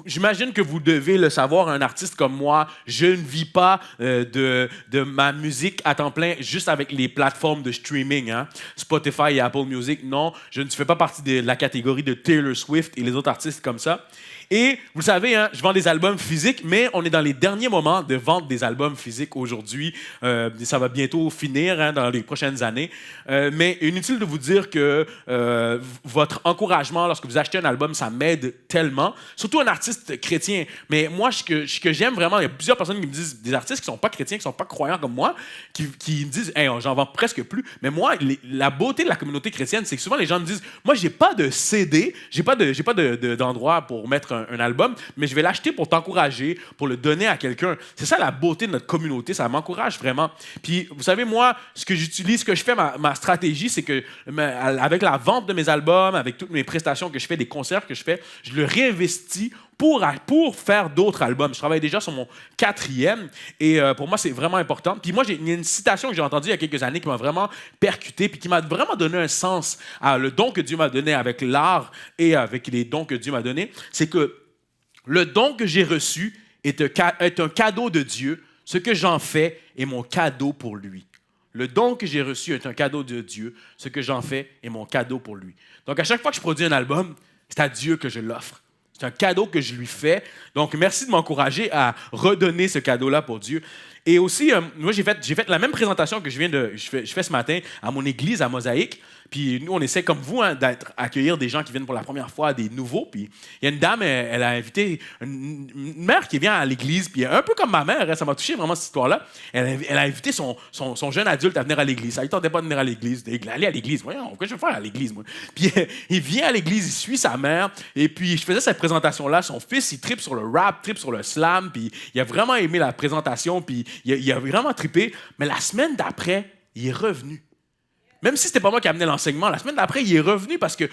C: j'imagine que vous devez le savoir, un artiste comme moi, je ne vis pas de ma musique à temps plein juste avec les plateformes de streaming, hein. Spotify et Apple Music. Non, je ne fais pas partie de la catégorie de Taylor Swift et les autres artistes comme ça. Et vous le savez, hein, je vends des albums physiques, mais on est dans les derniers moments de vente des albums physiques aujourd'hui. Ça va bientôt finir, hein, dans les prochaines années. Mais inutile de vous dire que votre encouragement lorsque vous achetez un album, ça m'aide tellement. Surtout un artiste chrétien. Mais moi, ce que j'aime vraiment, il y a plusieurs personnes qui me disent, des artistes qui ne sont pas chrétiens, qui ne sont pas croyants comme moi, qui me disent hey, « j'en vends presque plus ». Mais moi, la beauté de la communauté chrétienne, c'est que souvent les gens me disent « moi, j'ai pas de CD, j'ai pas d'endroit pour mettre un album, mais je vais l'acheter pour t'encourager, pour le donner à quelqu'un. » C'est ça la beauté de notre communauté, ça m'encourage vraiment. Puis, vous savez, moi, ce que j'utilise, ce que je fais, ma stratégie, c'est que avec la vente de mes albums, avec toutes mes prestations que je fais, des concerts que je fais, je le réinvestis pour faire d'autres albums. Je travaille déjà sur mon 4e et pour moi, c'est vraiment important. Puis moi, il y a une citation que j'ai entendue il y a quelques années qui m'a vraiment percuté puis qui m'a vraiment donné un sens à le don que Dieu m'a donné avec l'art et avec les dons que Dieu m'a donnés. C'est que le don que j'ai reçu est un cadeau de Dieu. Ce que j'en fais est mon cadeau pour lui. Le don que j'ai reçu est un cadeau de Dieu. Ce que j'en fais est mon cadeau pour lui. Donc, à chaque fois que je produis un album, c'est à Dieu que je l'offre. C'est un cadeau que je lui fais. Donc, merci de m'encourager à redonner ce cadeau-là pour Dieu. Et aussi, moi, j'ai fait la même présentation que je fais ce matin à mon église à Mosaïque. Puis nous, on essaie comme vous d'accueillir des gens qui viennent pour la première fois, des nouveaux. Puis il y a une dame, elle a invité une mère qui vient à l'église, puis un peu comme ma mère, hein, ça m'a touché vraiment cette histoire-là. Elle a invité son jeune adulte à venir à l'église. Ça ne tentait pas de venir à l'église, d'aller à l'église. Voyons, qu'est-ce que je vais faire à l'église, moi? Puis il vient à l'église, il suit sa mère, et puis je faisais cette présentation-là. Son fils, il trippe sur le rap, trippe sur le slam, puis il a vraiment aimé la présentation, puis il a vraiment trippé. Mais la semaine d'après, il est revenu. Même si ce n'était pas moi qui amenais l'enseignement, la semaine d'après, il est revenu parce que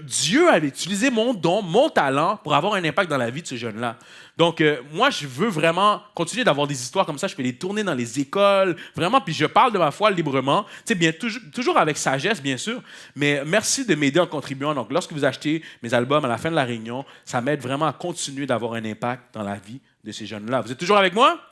C: Dieu avait utilisé mon don, mon talent pour avoir un impact dans la vie de ce jeune-là. Donc, moi, je veux vraiment continuer d'avoir des histoires comme ça. Je peux les tourner dans les écoles, vraiment, puis je parle de ma foi librement. Tu sais, bien, toujours avec sagesse, bien sûr, mais merci de m'aider en contribuant. Donc, lorsque vous achetez mes albums à la fin de la réunion, ça m'aide vraiment à continuer d'avoir un impact dans la vie de ces jeunes-là. Vous êtes toujours avec moi?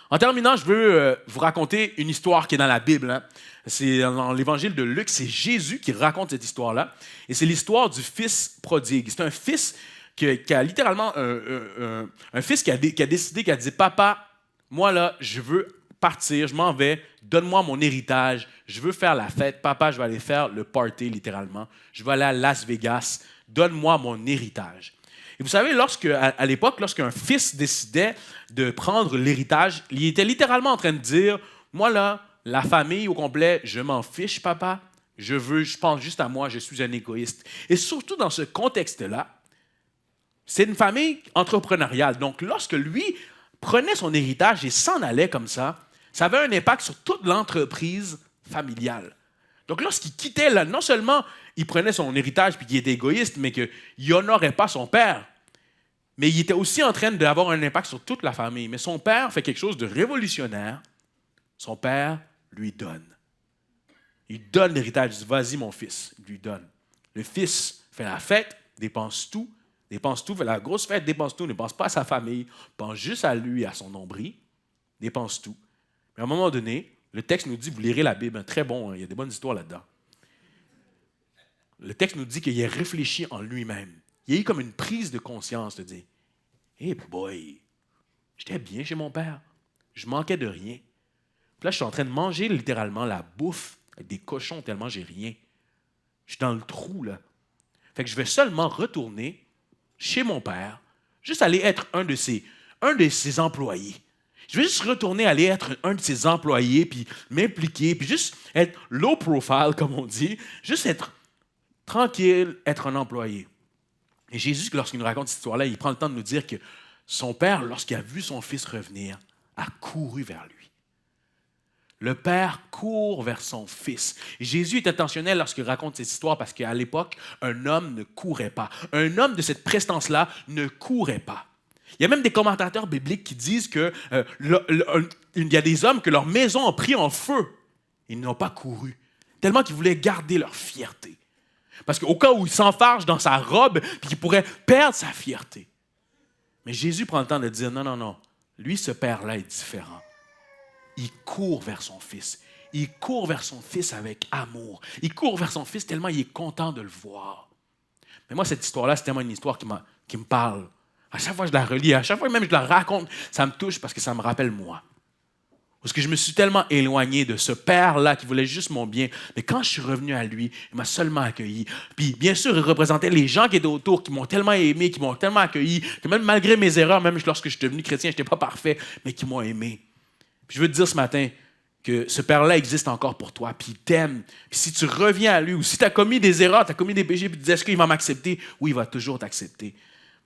C: En terminant, je veux vous raconter une histoire qui est dans la Bible. Hein. C'est dans l'évangile de Luc, c'est Jésus qui raconte cette histoire-là. Et c'est l'histoire du fils prodigue. C'est un fils qui a littéralement un fils qui a décidé, qui a dit « Papa, moi là, je veux partir, je m'en vais, donne-moi mon héritage, je veux faire la fête. Papa, je vais aller faire le party littéralement. Je vais aller à Las Vegas, donne-moi mon héritage. » Et vous savez, à l'époque, lorsqu'un fils décidait de prendre l'héritage, il était littéralement en train de dire « Moi, là, la famille au complet, je m'en fiche, papa. Je pense juste à moi, je suis un égoïste. » Et surtout dans ce contexte-là, c'est une famille entrepreneuriale. Donc, lorsque lui prenait son héritage et s'en allait comme ça avait un impact sur toute l'entreprise familiale. Donc, lorsqu'il quittait, là, non seulement il prenait son héritage puis qu'il était égoïste, mais qu'il n'honorait pas son père, mais il était aussi en train d'avoir un impact sur toute la famille. Mais son père fait quelque chose de révolutionnaire. Son père lui donne. Il donne l'héritage. Il dit, vas-y, mon fils. Il lui donne. Le fils fait la fête, dépense tout, fait la grosse fête, dépense tout, ne pense pas à sa famille, pense juste à lui, à son nombril, dépense tout. Mais à un moment donné, le texte nous dit, vous lirez la Bible, très bon, hein, il y a des bonnes histoires là-dedans. Le texte nous dit qu'il a réfléchi en lui-même. Il y a eu comme une prise de conscience de dire, hey boy, j'étais bien chez mon père, je manquais de rien. Puis là, je suis en train de manger littéralement la bouffe avec des cochons tellement j'ai rien. Je suis dans le trou, là. Fait que je vais seulement retourner chez mon père, juste aller être un de ses employés. Je vais juste retourner aller être un de ses employés, puis m'impliquer, puis juste être low profile, comme on dit, juste être tranquille, être un employé. Et Jésus, lorsqu'il nous raconte cette histoire-là, il prend le temps de nous dire que son père, lorsqu'il a vu son fils revenir, a couru vers lui. Le père court vers son fils. Et Jésus est intentionnel lorsqu'il raconte cette histoire parce qu'à l'époque, un homme ne courait pas. Un homme de cette prestance-là ne courait pas. Il y a même des commentateurs bibliques qui disent qu'il y a des hommes que leur maison a pris en feu. Ils n'ont pas couru, tellement qu'ils voulaient garder leur fierté. Parce qu'au cas où il s'enfarge dans sa robe, puis qu'il pourrait perdre sa fierté. Mais Jésus prend le temps de dire, non, lui, ce père-là est différent. Il court vers son fils. Il court vers son fils avec amour. Il court vers son fils tellement il est content de le voir. Mais moi, cette histoire-là, c'est tellement une histoire qui me parle. À chaque fois que je la relis, à chaque fois même que je la raconte, ça me touche parce que ça me rappelle moi. Parce que je me suis tellement éloigné de ce père-là qui voulait juste mon bien. Mais quand je suis revenu à lui, il m'a seulement accueilli. Puis bien sûr, il représentait les gens qui étaient autour, qui m'ont tellement aimé, qui m'ont tellement accueilli, que même malgré mes erreurs, même lorsque je suis devenu chrétien, je n'étais pas parfait, mais qui m'ont aimé. Puis je veux te dire ce matin que ce père-là existe encore pour toi, puis il t'aime. Puis si tu reviens à lui, ou si tu as commis des erreurs, tu as commis des péchés, puis tu dis, est-ce qu'il va m'accepter? Oui, il va toujours t'accepter.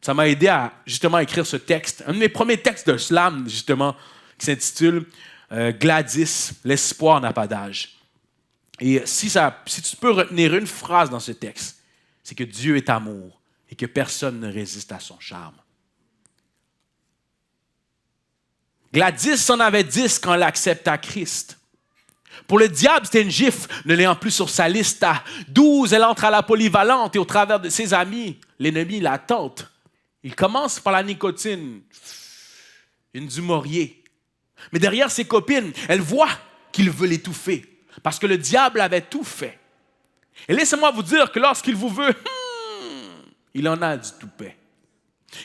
C: Ça m'a aidé à justement écrire ce texte. Un de mes premiers textes de slam, justement, qui s'intitule Gladys, l'espoir n'a pas d'âge. Et si tu peux retenir une phrase dans ce texte, c'est que Dieu est amour et que personne ne résiste à son charme. Gladys en avait 10 quand elle accepta Christ. Pour le diable, c'était une gifle, ne l'ayant plus sur sa liste. À 12, elle entre à la polyvalente et au travers de ses amis, l'ennemi la tente. Il commence par la nicotine, une du Maurier. Mais derrière ses copines, elle voit qu'il veut l'étouffer parce que le diable avait tout fait. Et laissez-moi vous dire que lorsqu'il vous veut, il en a du toupet.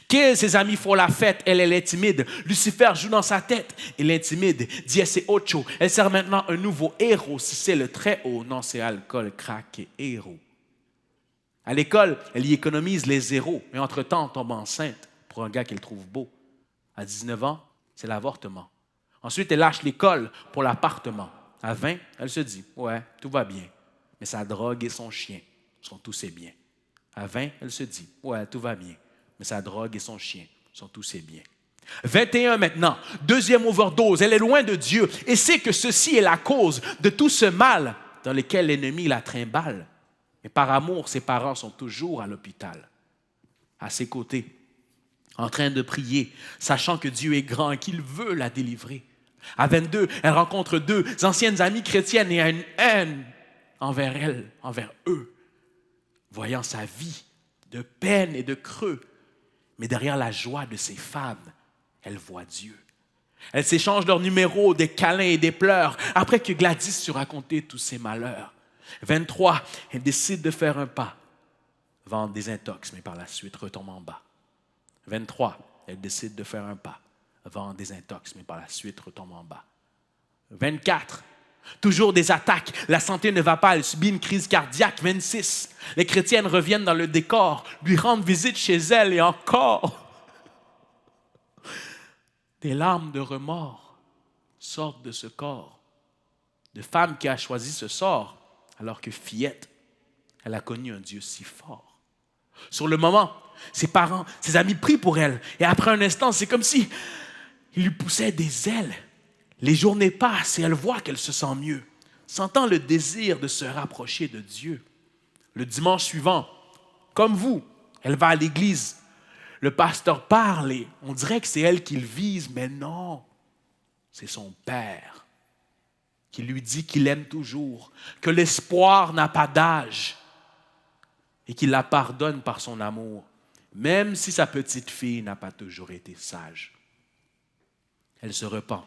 C: Que ses amis font la fête, elle est timide. Lucifer joue dans sa tête, il l'intimide. Diez et ocho, elle sert maintenant un nouveau héros. Si c'est le très haut, non, c'est alcool, crack et héros. À l'école, elle y économise les zéros, mais entre-temps, tombe enceinte pour un gars qu'elle trouve beau. À 19 ans, c'est l'avortement. Ensuite, elle lâche l'école pour l'appartement. À 20, elle se dit, ouais, tout va bien, mais sa drogue et son chien sont tous ses biens. À 20, elle se dit, ouais, tout va bien, mais sa drogue et son chien sont tous ses biens. 21 maintenant, deuxième overdose, elle est loin de Dieu et sait que ceci est la cause de tout ce mal dans lequel l'ennemi la trimballe. Mais par amour, ses parents sont toujours à l'hôpital, à ses côtés, en train de prier, sachant que Dieu est grand et qu'il veut la délivrer. À 22, elle rencontre deux anciennes amies chrétiennes et a une haine envers elles, envers eux, voyant sa vie de peine et de creux. Mais derrière la joie de ces femmes, elle voit Dieu. Elles s'échangent leurs numéros, des câlins et des pleurs, après que Gladys se racontait tous ses malheurs. 23, elle décide de faire un pas, vendre des intox, mais par la suite retombe en bas. 23, elle décide de faire un pas, vendre des intox, mais par la suite retombe en bas. 24, toujours des attaques, la santé ne va pas, elle subit une crise cardiaque. 26, les chrétiennes reviennent dans le décor, lui rendent visite chez elle et encore. Des larmes de remords sortent de ce corps, de femme qui a choisi ce sort, alors que fillette, elle a connu un Dieu si fort. Sur le moment, ses parents, ses amis prient pour elle, et après un instant, c'est comme si il lui poussait des ailes. Les journées passent et elle voit qu'elle se sent mieux, sentant le désir de se rapprocher de Dieu. Le dimanche suivant, comme vous, elle va à l'église. Le pasteur parle et on dirait que c'est elle qu'il vise, mais non, c'est son père qui lui dit qu'il aime toujours, que l'espoir n'a pas d'âge et qu'il la pardonne par son amour, même si sa petite fille n'a pas toujours été sage. Elle se repent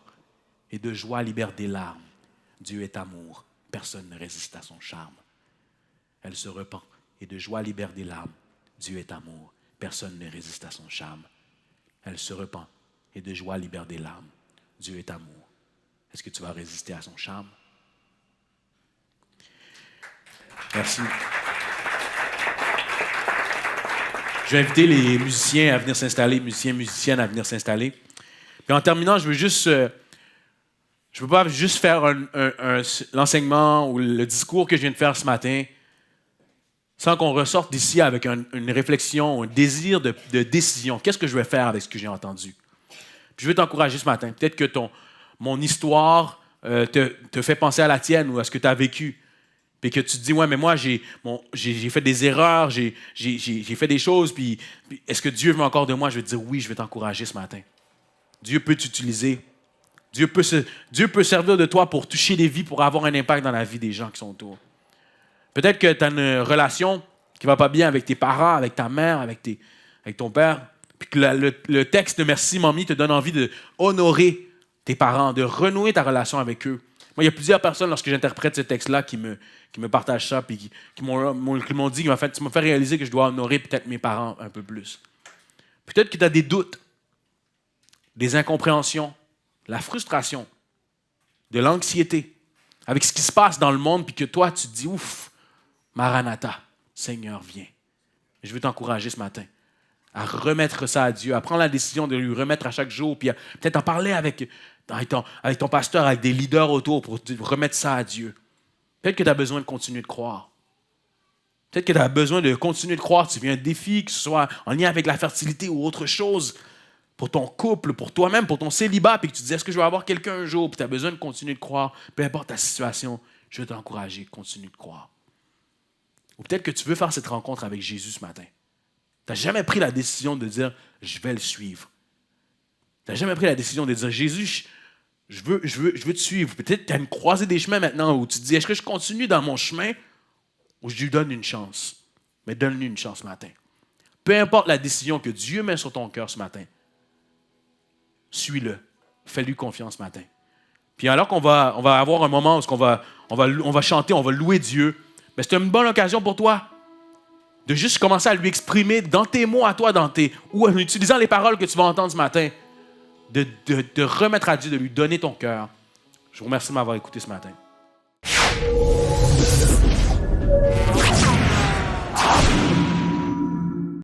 C: et de joie libère des larmes. Dieu est amour, personne ne résiste à son charme. Elle se repent et de joie libère des larmes. Dieu est amour, personne ne résiste à son charme. Elle se repent et de joie libère des larmes. Dieu est amour. Est-ce que tu vas résister à son charme? Merci. Je vais inviter les musiciens à venir s'installer, musiciennes à venir s'installer. Puis en terminant, je ne veux pas juste faire l'enseignement ou le discours que je viens de faire ce matin sans qu'on ressorte d'ici avec une réflexion, un désir de décision. Qu'est-ce que je vais faire avec ce que j'ai entendu? Puis je veux t'encourager ce matin. Peut-être que mon histoire te fait penser à la tienne ou à ce que tu as vécu. Puis que tu te dis, ouais, mais moi, j'ai fait des erreurs, j'ai fait des choses, puis est-ce que Dieu veut encore de moi? Je vais te dire, oui, je vais t'encourager ce matin. Dieu peut t'utiliser. Dieu peut servir de toi pour toucher des vies, pour avoir un impact dans la vie des gens qui sont autour. Peut-être que tu as une relation qui ne va pas bien avec tes parents, avec ta mère, avec ton père, puis que le texte de Merci Mamie te donne envie d'honorer tes parents, de renouer ta relation avec eux. Moi, il y a plusieurs personnes, lorsque j'interprète ce texte-là, qui me partagent ça, puis qui m'ont dit, tu m'as fait réaliser que je dois honorer peut-être mes parents un peu plus. Peut-être que tu as des doutes, des incompréhensions, la frustration, de l'anxiété, avec ce qui se passe dans le monde, puis que toi, tu te dis, ouf, Maranatha, Seigneur, viens. Je veux t'encourager ce matin à remettre ça à Dieu, à prendre la décision de lui remettre à chaque jour, puis peut-être en parler avec ton pasteur, avec des leaders autour pour remettre ça à Dieu. Peut-être que tu as besoin de continuer de croire. Peut-être que tu as besoin de continuer de croire. Tu vis un défi, que ce soit en lien avec la fertilité ou autre chose, pour ton couple, pour toi-même, pour ton célibat, puis que tu te dis, est-ce que je vais avoir quelqu'un un jour, puis tu as besoin de continuer de croire, peu importe ta situation, je veux t'encourager, continue de croire. Ou peut-être que tu veux faire cette rencontre avec Jésus ce matin. Tu n'as jamais pris la décision de dire, je vais le suivre. Tu n'as jamais pris la décision de dire, Jésus, je veux te suivre. Peut-être que tu as une croisée des chemins maintenant où tu te dis, est-ce que je continue dans mon chemin ou je lui donne une chance? Mais donne-lui une chance ce matin. Peu importe la décision que Dieu met sur ton cœur ce matin, suis-le. Fais-lui confiance ce matin. Puis alors qu'on va avoir un moment où on va chanter, on va louer Dieu, mais c'est une bonne occasion pour toi de juste commencer à lui exprimer dans tes mots à toi, ou en utilisant les paroles que tu vas entendre ce matin, de remettre à Dieu, de lui donner ton cœur. Je vous remercie de m'avoir écouté ce matin.